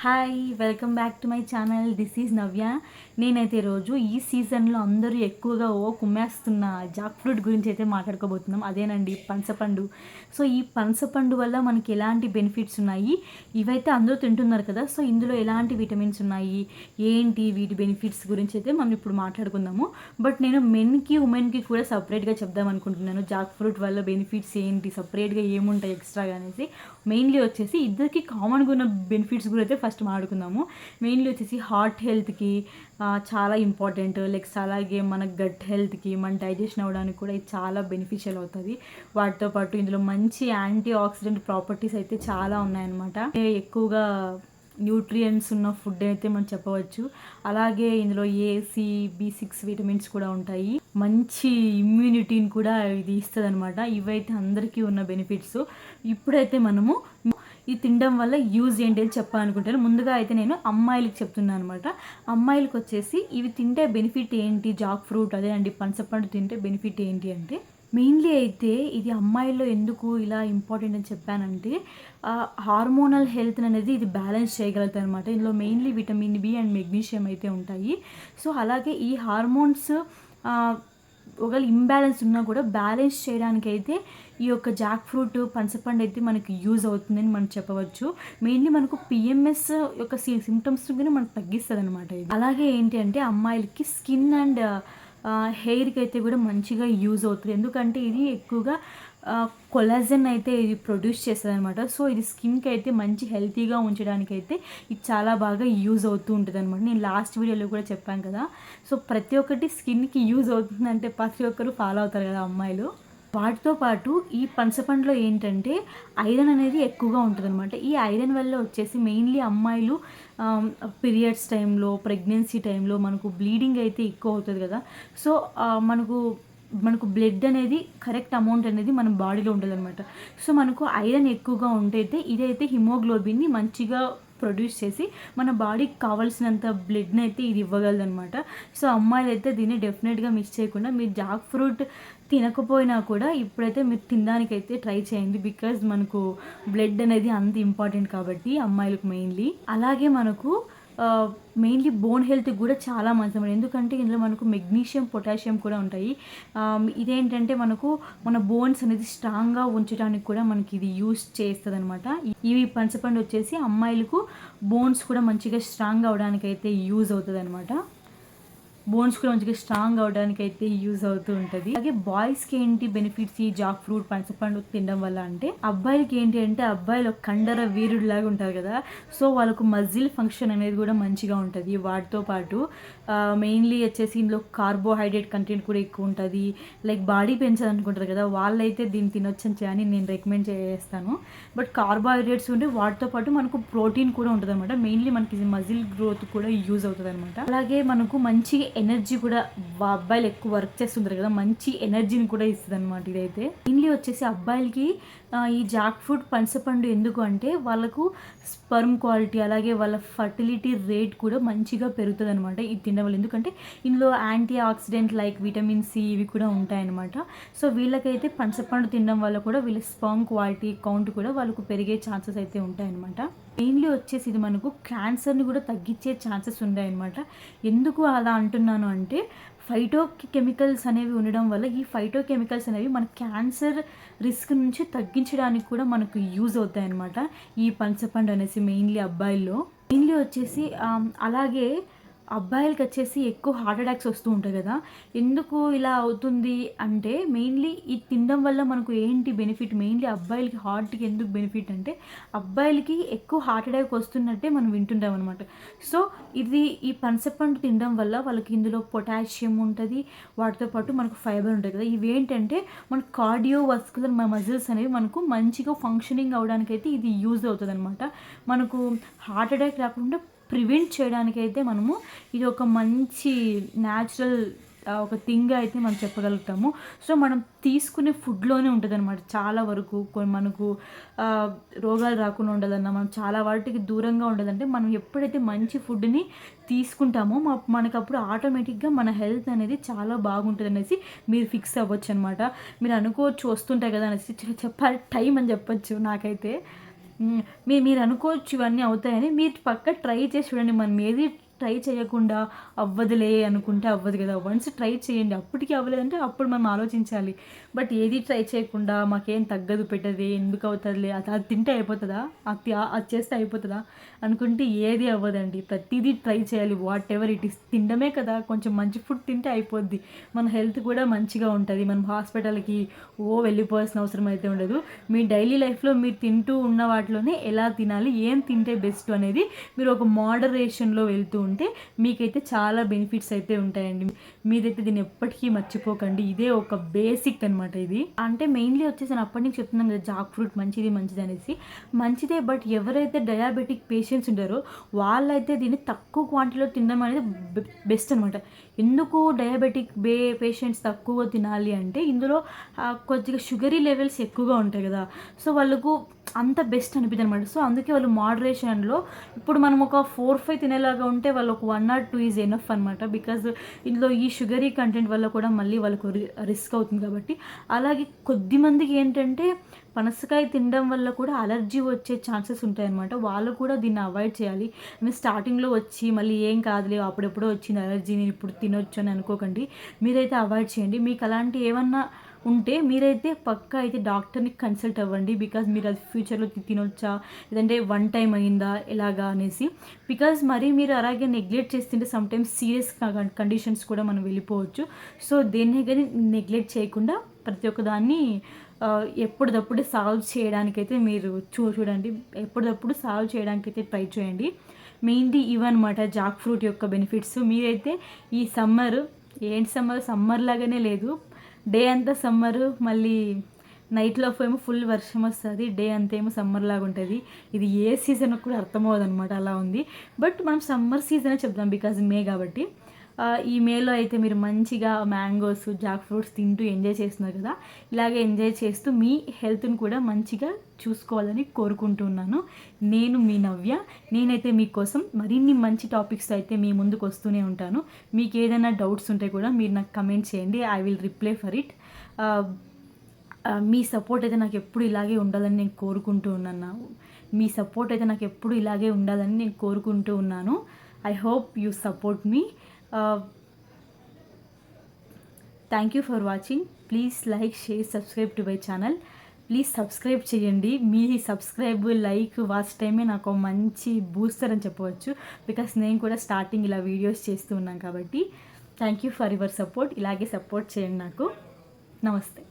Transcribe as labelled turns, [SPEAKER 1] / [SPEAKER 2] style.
[SPEAKER 1] Hi welcome back to my channel. This is Navya. నేనైతే రోజు ఈ సీజన్లో అందరూ ఎక్కువగా కుమ్మేస్తున్న జాక్ ఫ్రూట్ గురించి అయితే మాట్లాడుకోబోతున్నాం. అదేనండి పనసపండు. సో ఈ పనసపండు వల్ల మనకి ఎలాంటి బెనిఫిట్స్ ఉన్నాయి, ఇవైతే అందరూ తింటున్నారు కదా. సో ఇందులో ఎలాంటి విటమిన్స్ ఉన్నాయి, ఏంటి వీటి బెనిఫిట్స్ గురించి అయితే మనం ఇప్పుడు మాట్లాడుకుందాము. బట్ నేను మెన్కి ఉమెన్కి కూడా సపరేట్గా చెప్దాం అనుకుంటున్నాను. జాక్ ఫ్రూట్ వల్ల బెనిఫిట్స్ ఏంటి, సపరేట్గా ఏముంటాయి ఎక్స్ట్రాగా అనేసి. మెయిన్లీ వచ్చేసి ఇద్దరికి కామన్గా ఉన్న బెనిఫిట్స్ కూడా అయితే ఫస్ట్ మాట్లాడుకుందాము. మెయిన్లీ వచ్చేసి హార్ట్ హెల్త్కి చాలా ఇంపార్టెంట్. లైక్స్ అలాగే మన గట్ హెల్త్కి, మన డైజెషన్ అవ్వడానికి కూడా ఇది చాలా బెనిఫిషియల్ అవుతుంది. వాటితో పాటు ఇందులో మంచి యాంటీ ఆక్సిడెంట్ ప్రాపర్టీస్ అయితే చాలా ఉన్నాయన్నమాట. ఎక్కువగా న్యూట్రియంట్స్ ఉన్న ఫుడ్ అయితే మనం చెప్పవచ్చు. అలాగే ఇందులో A, C, B6 విటమిన్స్ కూడా ఉంటాయి. మంచి ఇమ్యూనిటీని కూడా ఇది ఇస్తుంది అనమాట. ఇవైతే అందరికీ ఉన్న బెనిఫిట్స్. ఇప్పుడైతే మనము ఇది తినడం వల్ల యూజ్ ఏంటి అని చెప్పాలనుకుంటాను. ముందుగా అయితే నేను అమ్మాయిలకి చెప్తున్నాను అనమాట. అమ్మాయిలకు వచ్చేసి ఇవి తింటే బెనిఫిట్ ఏంటి, జాక్ ఫ్రూట్ అదే అండి పనసపండు తింటే బెనిఫిట్ ఏంటి అంటే, మెయిన్లీ అయితే ఇది అమ్మాయిల్లో ఎందుకు ఇలా ఇంపార్టెంట్ అని చెప్పానంటే, హార్మోనల్ హెల్త్ అనేది ఇది బ్యాలెన్స్ చేయగలుగుతాయి అనమాట. ఇందులో mainly vitamin B and magnesium అయితే ఉంటాయి. సో అలాగే ఈ హార్మోన్స్ ఒకవేళ ఇంబ్యాలెన్స్ ఉన్నా కూడా బ్యాలెన్స్ చేయడానికి అయితే ఈ యొక్క జాక్ ఫ్రూట్ పనసపండు అయితే మనకి యూజ్ అవుతుందని మనం చెప్పవచ్చు. మెయిన్లీ మనకు పిఎంఎస్ యొక్క సిమ్టమ్స్ కూడా మనకు తగ్గిస్తుంది అనమాట. అలాగే ఏంటి అంటే అమ్మాయిలకి స్కిన్ అండ్ హెయిర్కి అయితే కూడా మంచిగా యూజ్ అవుతుంది. ఎందుకంటే ఇది ఎక్కువగా కొలాజన్ అయితే ఇది ప్రొడ్యూస్ చేస్తుంది అనమాట. సో ఇది స్కిన్కి అయితే మంచి హెల్తీగా ఉంచడానికి అయితే ఇది చాలా బాగా యూజ్ అవుతూ ఉంటుంది అనమాట. నేను లాస్ట్ వీడియోలో కూడా చెప్పాను కదా. సో ప్రతి ఒక్కటి స్కిన్కి యూజ్ అవుతుందంటే ప్రతి ఒక్కరు ఫాలో అవుతారు కదా అమ్మాయిలు. వాటితో పాటు ఈ పనసపండులో ఏంటంటే ఐరన్ అనేది ఎక్కువగా ఉంటుంది అనమాట. ఈ ఐరన్ వల్ల వచ్చేసి మెయిన్లీ అమ్మాయిలు పీరియడ్స్ టైంలో, ప్రెగ్నెన్సీ టైంలో మనకు బ్లీడింగ్ అయితే ఎక్కువ అవుతుంది కదా. సో మనకు బ్లడ్ అనేది కరెక్ట్ అమౌంట్ అనేది మన బాడీలో ఉంటుంది అనమాట. సో మనకు ఐరన్ ఎక్కువగా ఉంటైతే ఇదైతే హిమోగ్లోబిన్ని మంచిగా ప్రొడ్యూస్ చేసి మన బాడీకి కావాల్సినంత బ్లడ్ని అయితే ఇది ఇవ్వగలదు అనమాట. సో అమ్మాయిలు అయితే దీన్ని డెఫినెట్గా మిస్ చేయకుండా, మీరు జాక్ ఫ్రూట్ తినకపోయినా కూడా ఇప్పుడైతే మీరు తినడానికైతే ట్రై చేయండి. బికాజ్ మనకు బ్లడ్ అనేది అంత ఇంపార్టెంట్ కాబట్టి అమ్మాయిలకు మెయిన్లీ. అలాగే మనకు మెయిన్లీ బోన్ హెల్త్కి కూడా చాలా మంచిది. ఎందుకంటే ఇందులో మనకు మెగ్నీషియం, పొటాషియం కూడా ఉంటాయి. ఇదేంటంటే మనకు మన బోన్స్ అనేది స్ట్రాంగ్గా ఉంచడానికి కూడా మనకి ఇది యూస్ చేస్తుంది అనమాట. ఇవి పనసపండు వచ్చేసి అమ్మాయిలకు బోన్స్ కూడా మంచిగా స్ట్రాంగ్ అవడానికి అయితే యూజ్ అవుతుంది అనమాట. బోన్స్ కూడా మంచిగా స్ట్రాంగ్ అవడానికి అయితే యూజ్ అవుతూ ఉంటుంది. అలాగే బాయ్స్కి ఏంటి బెనిఫిట్స్ ఈ జాక్ ఫ్రూట్ పనసపండు తినడం వల్ల అంటే, అబ్బాయిలకి ఏంటి అంటే అబ్బాయిలు కండర వీరుడు లాగా ఉంటారు కదా. సో వాళ్ళకు మజిల్ ఫంక్షన్ అనేది కూడా మంచిగా ఉంటుంది. వాటితో పాటు మెయిన్లీ వచ్చేసి ఇందులో కార్బోహైడ్రేట్ కంటెంట్ కూడా ఎక్కువ ఉంటుంది. లైక్ బాడీ పెంచాలనుకుంటారు కదా, వాళ్ళైతే దీన్ని తినొచ్చని అని నేను రికమెండ్ చేస్తాను. బట్ కార్బోహైడ్రేట్స్ ఉంటే వాటితో పాటు మనకు ప్రోటీన్ కూడా ఉంటుంది అనమాట. మెయిన్లీ మనకి మజిల్ గ్రోత్ కూడా యూజ్ అవుతుంది అనమాట. అలాగే మనకు మంచి ఎనర్జీ కూడా, అబ్బాయిలు ఎక్కువ వర్క్ చేస్తుంటారు కదా, మంచి ఎనర్జీని కూడా ఇస్తుంది అనమాట. ఇదైతే మెయిన్లీ వచ్చేసి అబ్బాయిలకి ఈ జాక్ ఫ్రూట్ పనసపండు ఎందుకు అంటే వాళ్ళకు స్పర్మ్ క్వాలిటీ, అలాగే వాళ్ళ ఫర్టిలిటీ రేట్ కూడా మంచిగా పెరుగుతుంది అనమాట ఇది తినడం వల్ల. ఎందుకంటే ఇందులో antioxidant like vitamin C ఇవి కూడా ఉంటాయన్నమాట. సో వీళ్ళకైతే పనసపండు తినడం వల్ల కూడా వీళ్ళ స్పర్మ్ క్వాలిటీ కౌంట్ కూడా వాళ్ళకు పెరిగే ఛాన్సెస్ అయితే ఉంటాయన్నమాట. మెయిన్లీ వచ్చేసి ఇది మనకు క్యాన్సర్ని కూడా తగ్గించే ఛాన్సెస్ ఉన్నాయన్నమాట. ఎందుకు అలా అంటున్నాను అంటే, ఫైటో కెమికల్స్ అనేవి ఉండడం వల్ల ఈ ఫైటో కెమికల్స్ అనేవి మన క్యాన్సర్ రిస్క్ నుంచి తగ్గించడానికి కూడా మనకు యూజ్ అవుతాయి అన్నమాట ఈ పనసపండు అనేసి. మెయిన్లీ అబ్బాయిల్లో మెయిన్లీ వచ్చేసి అలాగే అబ్బాయిలకి వచ్చేసి ఎక్కువ హార్ట్ అటాక్స్ వస్తూ ఉంటాయి కదా. ఎందుకు ఇలా అవుతుంది అంటే మెయిన్లీ ఇది తినడం వల్ల మనకు ఏంటి బెనిఫిట్, మెయిన్లీ అబ్బాయిలకి హార్ట్కి ఎందుకు బెనిఫిట్ అంటే, అబ్బాయిలకి ఎక్కువ హార్ట్ అటాక్ వస్తున్నట్టే మనం వింటుంటాం అనమాట. సో ఇది ఈ పనసపండు తినడం వల్ల వాళ్ళకి ఇందులో పొటాషియం ఉంటుంది, వాటితో పాటు మనకు ఫైబర్ ఉంటుంది కదా. ఇవి ఏంటంటే మన కార్డియోవాస్కులర్ మజిల్స్ అనేవి మనకు మంచిగా ఫంక్షనింగ్ అవడానికి అయితే ఇది యూజ్ అవుతుంది అనమాట. మనకు హార్ట్ అటాక్ రాకుండా ప్రివెంట్ చేయడానికైతే మనము ఇది ఒక మంచి న్యాచురల్ ఒక థింగ్ అయితే మనం చెప్పగలుగుతాము. సో మనం తీసుకునే ఫుడ్లోనే ఉంటుంది అనమాట. చాలా వరకు మనకు రోగాలు రాకుండా ఉండాలన్నా, మనం చాలా వాటికి దూరంగా ఉండాలంటే మనం ఎప్పుడైతే మంచి ఫుడ్ని తీసుకుంటామో మనకు అప్పుడు ఆటోమేటిక్గా మన హెల్త్ అనేది చాలా బాగుంటుంది అనేసి మీరు ఫిక్స్ అవ్వచ్చు అనమాట. మీరు అనుకోవచ్చు వస్తుంటాయి కదా అనేసి, చెప్పాలి టైం అని చెప్పచ్చు. నాకైతే మీరు అనుకోవచ్చు ఇవన్నీ అవుతాయని. మీరు పక్కా ట్రై చేసి చూడండి. మనం ఏది ట్రై చేయకుండా అవ్వదులే అనుకుంటే అవ్వదు కదా. వన్స్ ట్రై చేయండి. అప్పటికి అవ్వలేదంటే అప్పుడు మనం ఆలోచించాలి. బట్ ఏది ట్రై చేయకుండా మాకేం తగ్గదు పెట్టదు ఎందుకు అవుతుందిలే, అది తింటే అయిపోతుందా, అది చేస్తే అయిపోతుందా అనుకుంటే ఏది అవ్వదండి. ప్రతిదీ ట్రై చేయాలి. What ever it is. తినడమే కదా, కొంచెం మంచి ఫుడ్ తింటే అయిపోద్ది. మన హెల్త్ కూడా మంచిగా ఉంటుంది. మనం హాస్పిటల్కి వెళ్ళిపోవాల్సిన అవసరం అయితే ఉండదు. మీ డైలీ లైఫ్లో మీరు తింటూ ఉన్న వాటిలోనే ఎలా తినాలి, ఏం తింటే బెస్ట్ అనేది మీరు ఒక మోడరేషన్లో వెళ్తూ ఉంటే మీకైతే చాలా బెనిఫిట్స్ అయితే ఉంటాయండి. మీరైతే దీన్ని ఎప్పటికీ మర్చిపోకండి. ఇదే ఒక బేసిక్ అనమాట ఇది. అంటే మెయిన్లీ వచ్చేసి నేను అప్పటి నుంచి చెప్తున్నాను కదా, జాక్ ఫ్రూట్ మంచిది అనేసి. మంచిదే, బట్ ఎవరైతే డయాబెటిక్ పేషెంట్స్ ఉంటారో వాళ్ళైతే దీన్ని తక్కువ క్వాంటిటీలో తినడం అనేది బెస్ట్ అనమాట. ఎందుకు డయాబెటిక్ పేషెంట్స్ తక్కువ తినాలి అంటే ఇందులో కొద్దిగా షుగరీ లెవెల్స్ ఎక్కువగా ఉంటాయి కదా. సో వాళ్ళకు అంత బెస్ట్ అనిపిస్తుంది అనమాట. సో అందుకే వాళ్ళు మోడరేషన్లో, ఇప్పుడు మనం ఒక 4-5 తినేలాగా ఉంటే వాళ్ళు ఒక 1 or 2 ఈజ్ ఎనఫ్ అనమాట. బికాజ్ ఇందులో ఈ షుగరీ కంటెంట్ వల్ల కూడా మళ్ళీ వాళ్ళకు రిస్క్ అవుతుంది కాబట్టి. అలాగే కొద్ది మందికి ఏంటంటే పనసకాయ తినడం వల్ల కూడా అలర్జీ వచ్చే ఛాన్సెస్ ఉంటాయన్నమాట. వాళ్ళు కూడా దీన్ని అవాయిడ్ చేయాలి. మీరు స్టార్టింగ్లో వచ్చి మళ్ళీ ఏం కాదులే అప్పుడెప్పుడో వచ్చింది అలర్జీ నేను ఇప్పుడు తినొచ్చు అని అనుకోకండి. మీరైతే అవాయిడ్ చేయండి. మీకు అలాంటి ఏమన్నా ఉంటే మీరైతే పక్కా అయితే డాక్టర్ని కన్సల్ట్ అవ్వండి. బికాజ్ మీరు అది ఫ్యూచర్లో తినొచ్చా, లేదంటే 1 టైం అయిందా ఎలాగా అనేసి. బికాజ్ మరి మీరు అలాగే నెగ్లెక్ట్ చేస్తుంటే సమ్టైమ్స్ సీరియస్ కండిషన్స్ కూడా మనం వెళ్ళిపోవచ్చు. సో దేన్ని కానీ నెగ్లెక్ట్ చేయకుండా ప్రతి ఒక్క దాన్ని ఎప్పటిదప్పుడు సాల్వ్ చేయడానికైతే మీరు చూడండి. ఎప్పటిదప్పుడు సాల్వ్ చేయడానికైతే ట్రై చేయండి. మెయిన్లీ ఇవన్నమాట జాక్ ఫ్రూట్ యొక్క బెనిఫిట్స్. మీరైతే ఈ సమ్మర్ లాగానే లేదు. డే అంతా సమ్మరు, మళ్ళీ నైట్లో ఏమో ఫుల్ వర్షం వస్తుంది, డే అంతా ఏమో సమ్మర్ లాగా ఉంటుంది. ఇది ఏ సీజన్ కూడా అర్థమవుతుంది అనమాట, అలా ఉంది. బట్ మనం సమ్మర్ సీజనే చెప్తాం బికాజ్ మే కాబట్టి. ఈ మేలో అయితే మీరు మంచిగా మ్యాంగోస్, జాక్ ఫ్రూట్స్ తింటూ ఎంజాయ్ చేస్తున్నారు కదా. ఇలాగే ఎంజాయ్ చేస్తూ మీ హెల్త్ని కూడా మంచిగా చూసుకోవాలని కోరుకుంటున్నాను. నేను మీ నవ్య. నేనైతే మీకోసం మరిన్ని మంచి టాపిక్స్ అయితే మీ ముందుకు వస్తూనే ఉంటాను. మీకు ఏదైనా డౌట్స్ ఉంటే కూడా మీరు నాకు కమెంట్ చేయండి. I will reply for it. Me support అయితే నాకు ఎప్పుడు ఇలాగే ఉండాలని నేను కోరుకుంటూ ఉన్నాను. మీ సపోర్ట్ అయితే నాకు ఎప్పుడు ఇలాగే ఉండాలని నేను కోరుకుంటూ ఉన్నాను. I hope you support me. Thank you for watching. Please like, share, subscribe to my channel. Please subscribe చేయండి. మీ సబ్స్క్రైబ్, లైక్, వాచ్ టైమే నాకు మంచి బూస్టర్ అని చెప్పవచ్చు. బికాస్ నేను కూడా స్టార్టింగ్ ఇలా వీడియోస్ చేస్తూ ఉన్నాను కాబట్టి. Thank you for your support. ఇలాగే సపోర్ట్ చేయండి నాకు. నమస్తే.